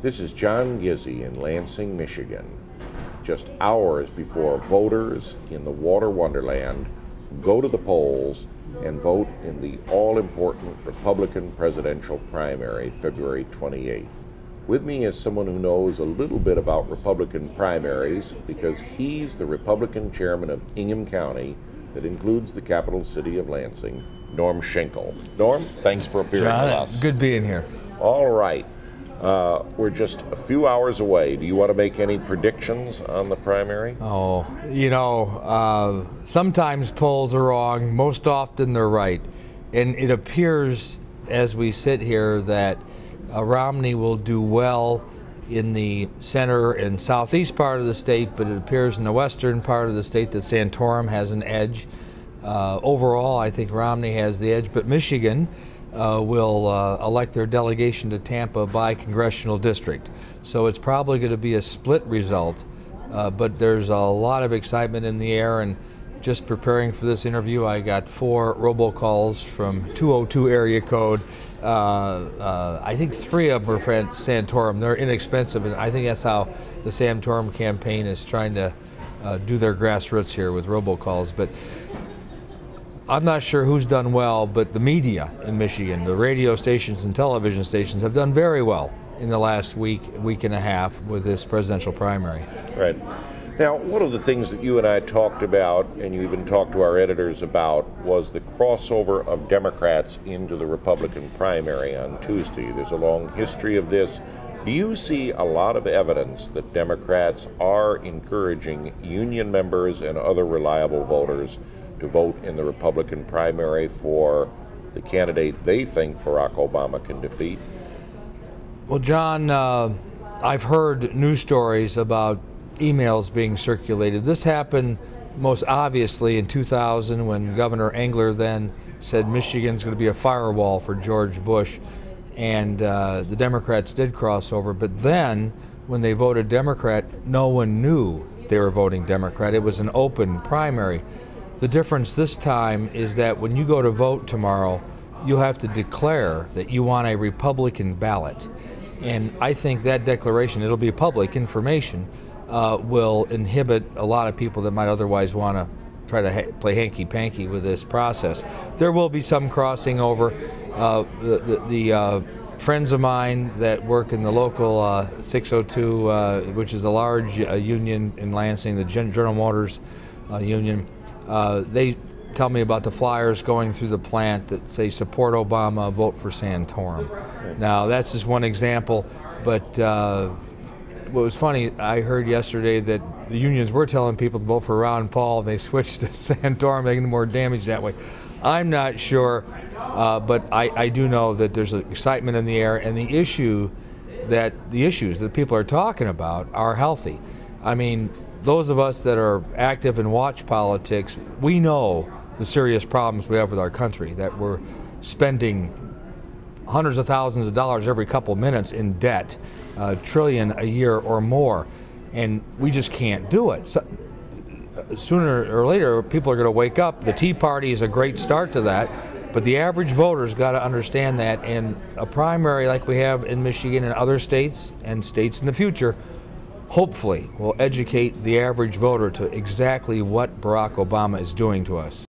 This is John Gizzi in Lansing, Michigan. Just hours before voters in the water wonderland go to the polls and vote in the all-important Republican presidential primary, February 28th. With me is someone who knows a little bit about Republican primaries because he's the Republican chairman of Ingham County that includes the capital city of Lansing, Norm Shinkle. Norm, thanks for appearing with us. Good being here. All right. We're just a few hours away. Do you want to make any predictions on the primary? Oh, sometimes polls are wrong. Most often they're right. And it appears, as we sit here, that Romney will do well in the center and southeast part of the state, but it appears in the western part of the state that Santorum has an edge. Overall, I think Romney has the edge, but Michigan will elect their delegation to Tampa by congressional district. So it's probably going to be a split result, but there's a lot of excitement in the air, and just preparing for this interview, I got 4 robocalls from 202 area code. I think 3 of them are from Santorum. They're inexpensive, and I think that's how the Santorum campaign is trying to do their grassroots here with robocalls. But I'm not sure who's done well, but the media in Michigan, the radio stations and television stations, have done very well in the last week and a half with this presidential primary. Right. Now, one of the things that you and I talked about, and you even talked to our editors about, was the crossover of Democrats into the Republican primary on Tuesday. There's a long history of this. Do you see a lot of evidence that Democrats are encouraging union members and other reliable voters to vote in the Republican primary for the candidate they think Barack Obama can defeat? Well, John, I've heard news stories about emails being circulated. This happened most obviously in 2000 when Governor Engler then said Michigan's going to be a firewall for George Bush, and the Democrats did cross over. But then when they voted Democrat, no one knew they were voting Democrat. It was an open primary. The difference this time is that when you go to vote tomorrow, you'll have to declare that you want a Republican ballot. And I think that declaration, it'll be public information, will inhibit a lot of people that might otherwise want to try to play hanky-panky with this process. There will be some crossing over. The friends of mine that work in the local 602, which is a large union in Lansing, the General Motors union, they tell me about the flyers going through the plant that say support Obama, vote for Santorum. Now that's just one example, but what was funny, I heard yesterday that the unions were telling people to vote for Ron Paul, and they switched to Santorum, making more damage that way. I'm not sure, but I do know that there's excitement in the air, and the issues that people are talking about are healthy. I mean, those of us that are active and watch politics, we know the serious problems we have with our country, that we're spending hundreds of thousands of dollars every couple minutes in debt, $1 trillion a year or more, and we just can't do it. So, sooner or later, people are going to wake up. The Tea Party is a great start to that, but the average voter's got to understand that, and a primary like we have in Michigan and other states and states in the future hopefully will educate the average voter to exactly what Barack Obama is doing to us.